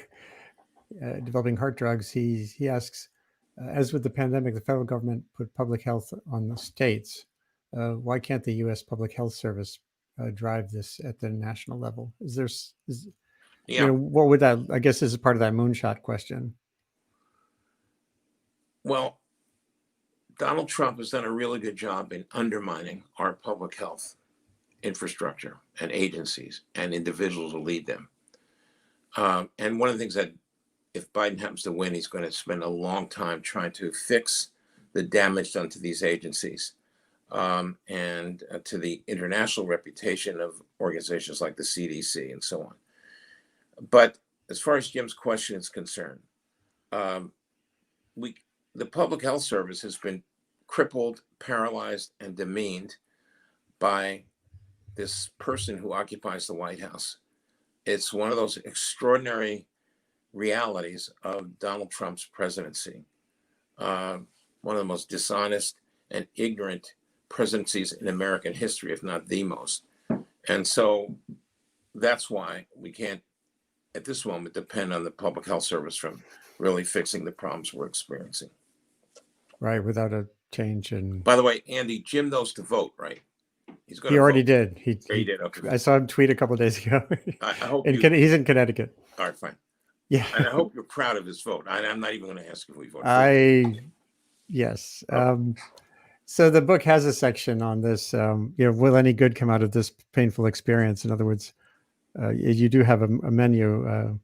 developing heart drugs. He asks, as with the pandemic, the federal government put public health on the states. Why can't the U.S. Public Health Service drive this at the national level? What would that, I guess this is part of that moonshot question. Well, Donald Trump has done a really good job in undermining our public health infrastructure and agencies and individuals who lead them. And one of the things that, if Biden happens to win, he's going to spend a long time trying to fix the damage done to these agencies and to the international reputation of organizations like the CDC and so on. But as far as Jim's question is concerned, the Public Health Service has been crippled, paralyzed, and demeaned by this person who occupies the White House. It's one of those extraordinary realities of Donald Trump's presidency. One of the most dishonest and ignorant presidencies in American history, if not the most. And so that's why we can't, at this moment, depend on the Public Health Service from really fixing the problems we're experiencing. Right, without a change in. By the way, Andy, Jim knows to vote, right? He's going. He already did. He did. Okay. I saw him tweet a couple of days ago. I hope he's in Connecticut. All right, fine. Yeah, and I hope you're proud of his vote. I'm not even going to ask if we voted. Yes. Okay. So the book has a section on this. Will any good come out of this painful experience? In other words, you do have a menu.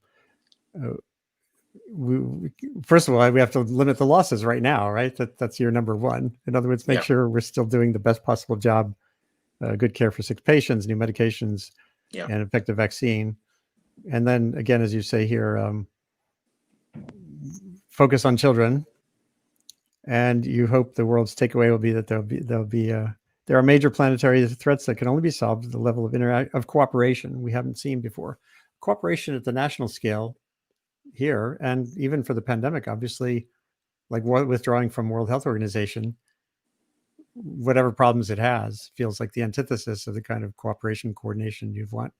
First of all, we have to limit the losses right now, right? That's your number one. In other words, make Yeah. sure we're still doing the best possible job, good care for sick patients, new medications, Yeah. and effective vaccine. And then again, as you say here, focus on children. And you hope the world's takeaway will be that there are major planetary threats that can only be solved at the level of cooperation we haven't seen before. Cooperation at the national scale here, and even for the pandemic, obviously, like withdrawing from World Health Organization, whatever problems it has, feels like the antithesis of the kind of cooperation coordination you'd want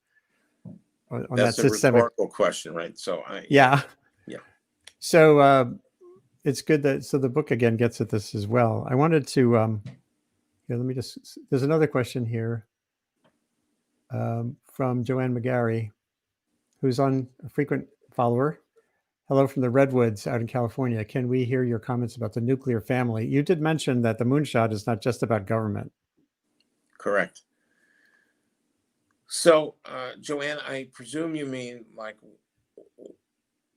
on That's that a systemic. rhetorical question, right? So Yeah. Yeah. So it's good that the book again gets at this as well. I wanted to let me just. There's another question here from Joanne McGarry, who's a frequent follower. Hello from the Redwoods out in California. Can we hear your comments about the nuclear family? You did mention that the Moonshot is not just about government. Correct. So, Joanne, I presume you mean like,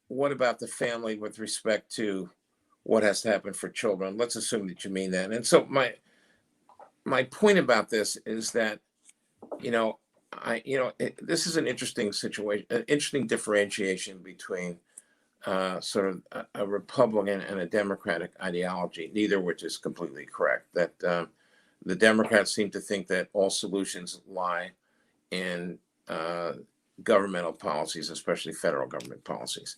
what about the family with respect to what has to happen for children? Let's assume that you mean that. And so my point about this is that, this is an interesting situation, an interesting differentiation between sort of a Republican and a Democratic ideology, neither which is completely correct. That the Democrats seem to think that all solutions lie in governmental policies, especially federal government policies.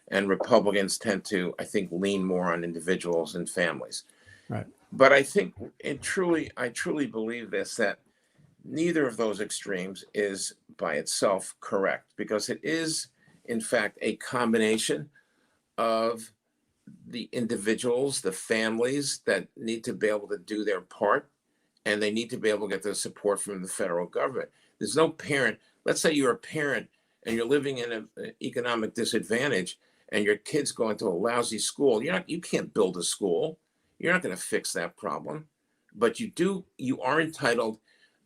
And Republicans tend to, I think, lean more on individuals and families. Right. But I think I truly believe this, that neither of those extremes is by itself correct, because it is, in fact, a combination of the individuals, the families that need to be able to do their part, and they need to be able to get the support from the federal government. There's no parent. Let's say you're a parent and you're living in an economic disadvantage, and your kid's going to a lousy school. You can't build a school. You're not going to fix that problem, but you are entitled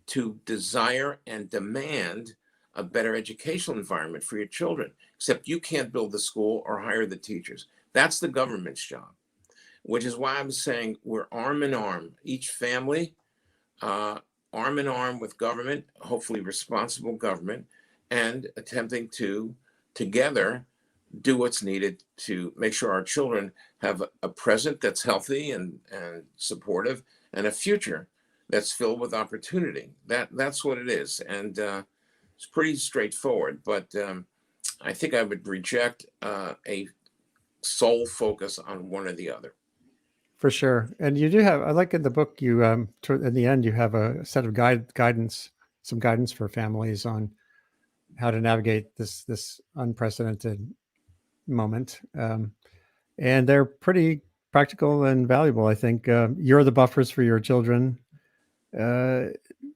to desire and demand a better educational environment for your children, except you can't build the school or hire the teachers. That's the government's job, which is why I'm saying we're arm in arm, each family, arm in arm with government, hopefully responsible government, and attempting to together do what's needed to make sure our children have a present that's healthy and supportive, and a future that's filled with opportunity. That's what it is. And it's pretty straightforward, but I think I would reject a sole focus on one or the other. For sure. And you do have, I like in the book, you, in the end, you have a set of some guidance for families on how to navigate this unprecedented moment. And they're pretty practical and valuable, I think. You're the buffers for your children.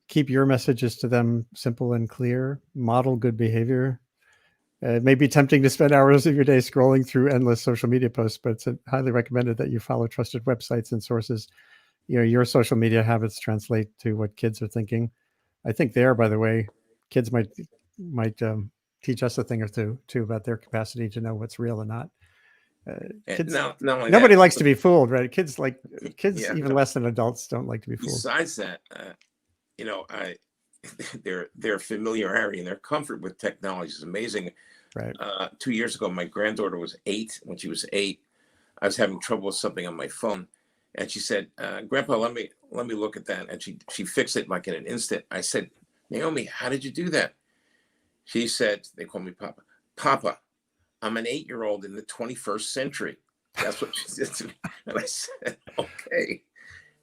Keep your messages to them simple and clear. Model good behavior. It may be tempting to spend hours of your day scrolling through endless social media posts, but it's highly recommended that you follow trusted websites and sources. Your social media habits translate to what kids are thinking. I think by the way, kids might teach us a thing or two too about their capacity to know what's real and not. Kids, nobody likes to be fooled, right? Kids Yeah, even less than adults don't like to be fooled. Besides that, their familiarity and their comfort with technology is amazing. Right. 2 years ago, my granddaughter was 8. When she was 8, I was having trouble with something on my phone, and she said, "Grandpa, let me look at that." And she fixed it like in an instant. I said, "Naomi, how did you do that?" She said, they call me Papa. "Papa, I'm an 8-year-old in the 21st century." That's what she said to me. And I said, "Okay."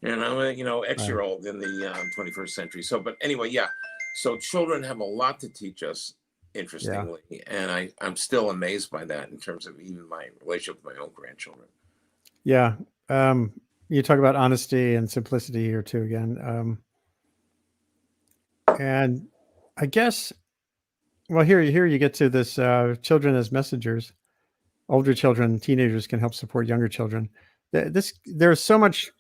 And I'm a X-year-old in the 21st century. So, but anyway, yeah. So children have a lot to teach us, interestingly. Yeah. And I'm still amazed by that in terms of even my relationship with my own grandchildren. Yeah. You talk about honesty and simplicity here too again. And I guess, well, here you get to this children as messengers. Older children, teenagers can help support younger children. there's so much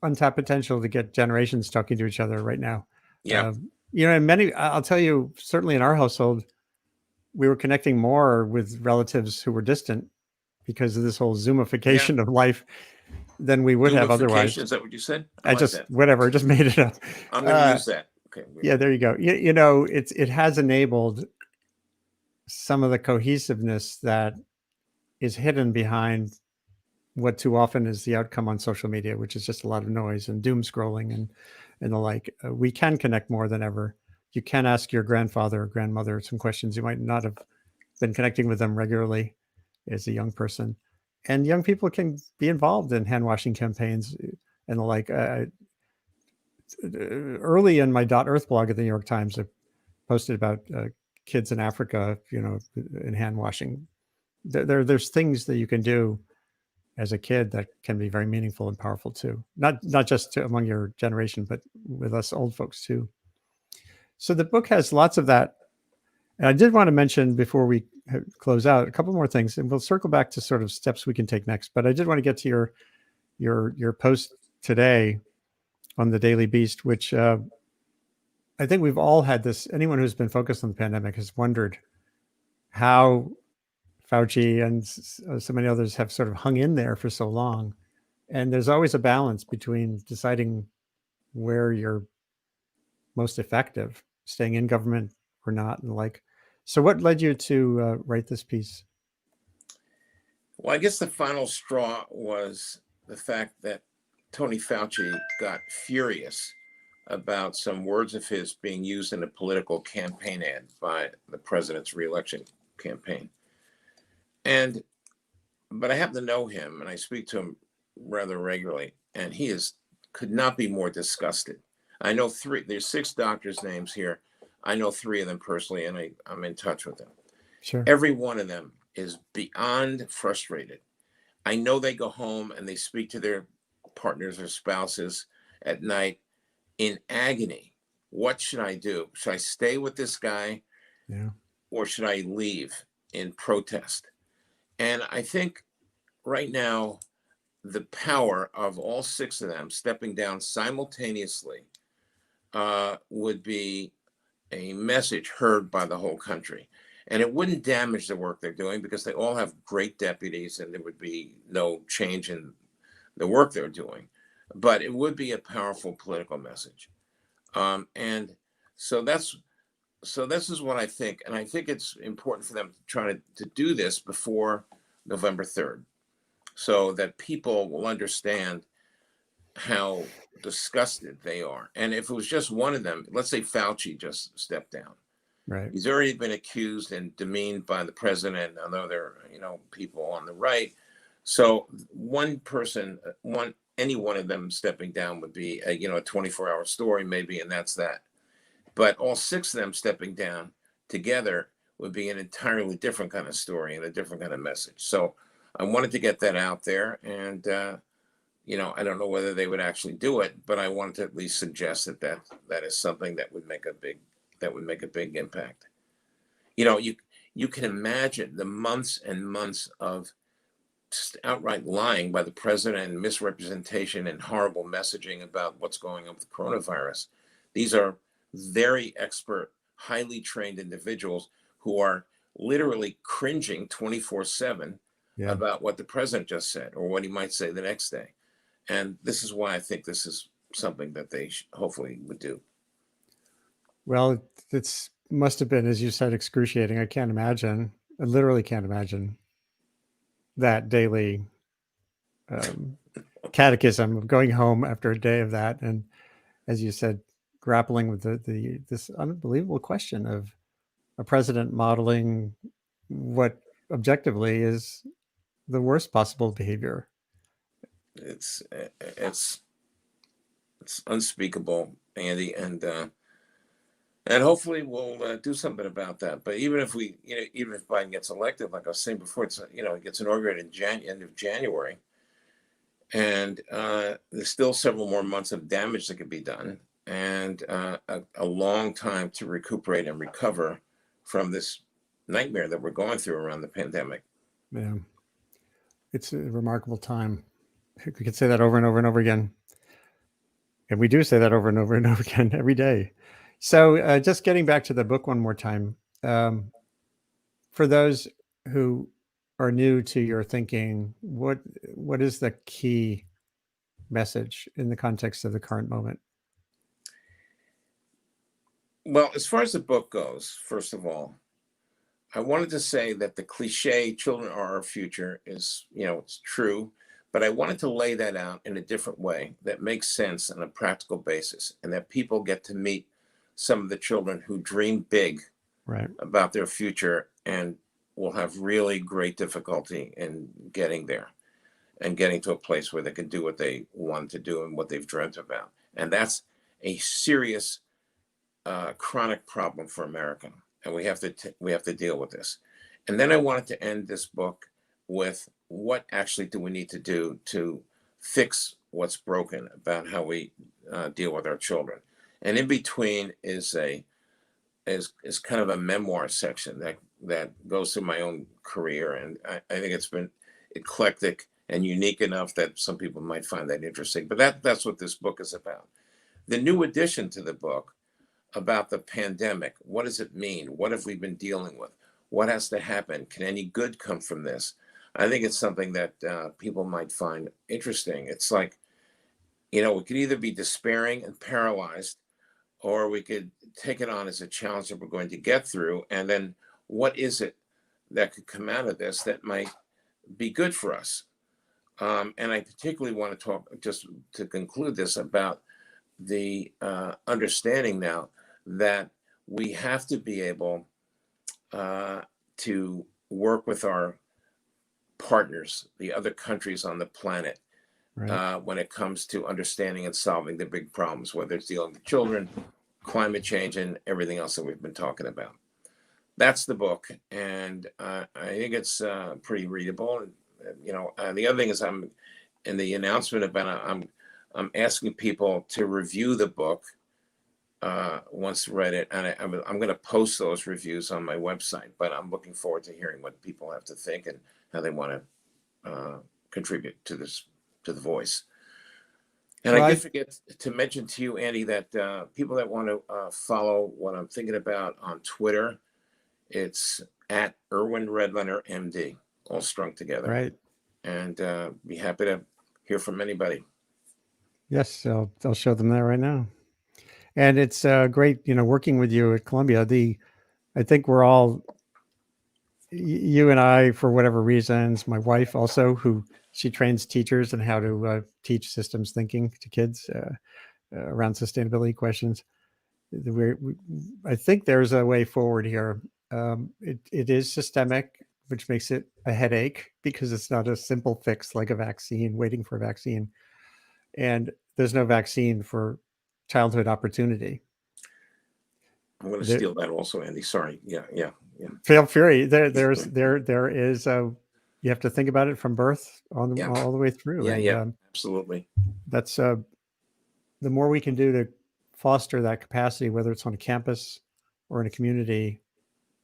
untapped potential to get generations talking to each other right now. Yeah. And I'll tell you, certainly in our household, we were connecting more with relatives who were distant because of this whole Zoomification of life than we would have otherwise. Is that what you said? I just made it up. I'm going to use that. Okay. Yeah, there you go. It has enabled some of the cohesiveness that is hidden behind what too often is the outcome on social media, which is just a lot of noise and doom scrolling and the like. We can connect more than ever. You can ask your grandfather or grandmother some questions you might not have been connecting with them regularly as a young person. And young people can be involved in hand washing campaigns and the like. Early in my .earth blog at the New York Times, I posted about kids in Africa, in hand washing. There's things that you can do as a kid that can be very meaningful and powerful too. Not just among your generation, but with us old folks too. So the book has lots of that. And I did want to mention before we close out a couple more things, and we'll circle back to sort of steps we can take next. But I did want to get to your post today on the Daily Beast, which I think we've all had this. Anyone who's been focused on the pandemic has wondered how Fauci and so many others have sort of hung in there for so long. And there's always a balance between deciding where you're most effective, staying in government or not, and the like. So what led you to write this piece? Well, I guess the final straw was the fact that Tony Fauci got furious about some words of his being used in a political campaign ad by the president's reelection campaign. But I happen to know him, and I speak to him rather regularly, and he could not be more disgusted. I know there's 6 doctors' names here. I know 3 of them personally, and I'm in touch with them. Sure. Every one of them is beyond frustrated. I know they go home and they speak to their partners or spouses at night in agony. What should I do? Should I stay with this guy? Yeah. Or should I leave in protest? And I think right now, the power of all 6 of them stepping down simultaneously would be a message heard by the whole country. And it wouldn't damage the work they're doing because they all have great deputies and there would be no change in the work they're doing. But it would be a powerful political message. And so this is what I think. And I think it's important for them to try to do this before November 3rd so that people will understand how disgusted they are. And if it was just one of them, let's say Fauci just stepped down. Right. He's already been accused and demeaned by the president and other, people on the right. So one person, any one of them stepping down would be a 24-hour story maybe, and that's that. But all 6 of them stepping down together would be an entirely different kind of story and a different kind of message. So I wanted to get that out there, and I don't know whether they would actually do it, but I wanted to at least suggest that is something that would make a big impact. You can imagine the months and months of just outright lying by the president and misrepresentation and horrible messaging about what's going on with the coronavirus. These are very expert, highly trained individuals who are literally cringing 24/7 about what the president just said or what he might say the next day. And this is why I think this is something that they hopefully would do. Well, it must have been, as you said, excruciating. I literally can't imagine that daily catechism of going home after a day of that. And as you said, grappling with this unbelievable question of a president modeling what objectively is the worst possible behavior. It's unspeakable, Andy, and hopefully we'll do something about that. But even if Biden gets elected, like I was saying before, it gets inaugurated end of January, and there's still several more months of damage that could be done, and a long time to recuperate and recover from this nightmare that we're going through around the pandemic. Yeah, it's a remarkable time. We could say that over and over and over again. And we do say that over and over and over again every day. So just getting back to the book one more time. For those who are new to your thinking, what is the key message in the context of the current moment? Well, as far as the book goes, first of all, I wanted to say that the cliche "children are our future" is, it's true, but I wanted to lay that out in a different way that makes sense on a practical basis, and that people get to meet some of the children who dream big Right. about their future and will have really great difficulty in getting there and getting to a place where they can do what they want to do and what they've dreamt about. And that's a serious chronic problem for America, and we have to deal with this. And then I wanted to end this book with what actually do we need to do to fix what's broken about how we deal with our children. And in between is kind of a memoir section that goes through my own career, and I think it's been eclectic and unique enough that some people might find that interesting. But that's what this book is about. The new addition to the book about the pandemic. What does it mean? What have we been dealing with? What has to happen? Can any good come from this? I think it's something that people might find interesting. It's like, we could either be despairing and paralyzed, or we could take it on as a challenge that we're going to get through. And then what is it that could come out of this that might be good for us? And I particularly want to talk, just to conclude this, about the understanding now that we have to be able to work with our partners, the other countries on the planet, Right. when it comes to understanding and solving the big problems, whether it's dealing with children, climate change, and everything else that we've been talking about. That's the book, and I think it's pretty readable. And the other thing is, I'm in the announcement about I'm asking people to review the book once read it, and I'm going to post those reviews on my website. But I'm looking forward to hearing what people have to think and how they want to contribute to the voice. And Well, I did forget to mention to you, Andy, that people that want to follow what I'm thinking about on Twitter, it's at Irwin Redlener, MD, all strung together. Right. And be happy to hear from anybody. Yes, I'll show them that right now. And it's great, working with you at Columbia. I think we're all, you and I, for whatever reasons, my wife also, who she trains teachers in how to teach systems thinking to kids around sustainability questions. I think there's a way forward here. It is systemic, which makes it a headache because it's not a simple fix like a vaccine, waiting for a vaccine. And there's no vaccine for childhood opportunity. I'm going to steal that also, Andy. Sorry. Yeah. Feel free. There is you have to think about it from birth all the way through. Yeah, absolutely. That's the more we can do to foster that capacity, whether it's on a campus or in a community,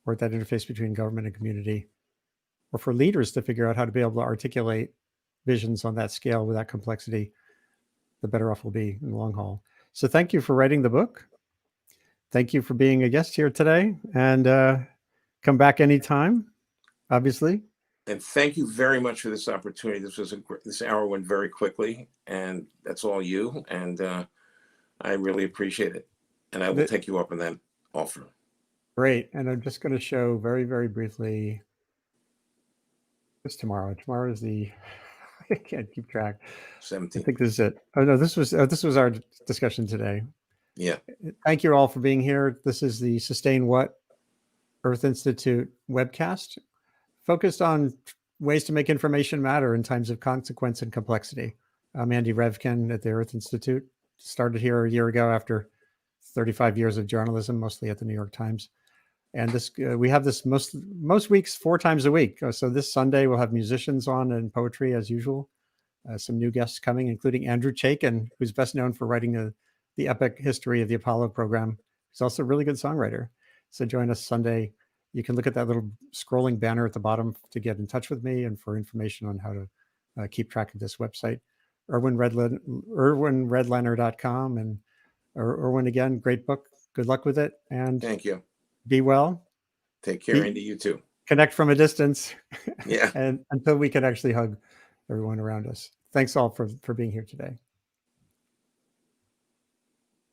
or at that interface between government and community, or for leaders to figure out how to be able to articulate visions on that scale with that complexity, the better off we'll be in the long haul. So thank you for writing the book. Thank you for being a guest here today, and come back anytime, obviously. And thank you very much for this opportunity. This hour went very quickly, and that's all you. And I really appreciate it. And I will take you up on that offer. Great. And I'm just going to show very, very briefly. It's tomorrow. Tomorrow is I can't keep track. 17th. I think this is it. Oh no, this was our discussion today. Yeah. Thank you all for being here. This is the Sustain What Earth Institute webcast, focused on ways to make information matter in times of consequence and complexity. I'm Andy Revkin at the Earth Institute. Started here a year ago after 35 years of journalism, mostly at the New York Times. And this we have this most weeks 4 times a week. So this Sunday we'll have musicians on and poetry as usual. Some new guests coming, including Andrew Chaikin, who's best known for writing the epic history of the Apollo program. He's also a really good songwriter. So join us Sunday. You can look at that little scrolling banner at the bottom to get in touch with me and for information on how to keep track of this website. irwinredlener.com. And Irwin, again, great book. Good luck with it. And Thank you. be well. Take care, Andy. You too. Connect from a distance. Yeah. And until we can actually hug everyone around us. Thanks all for being here today.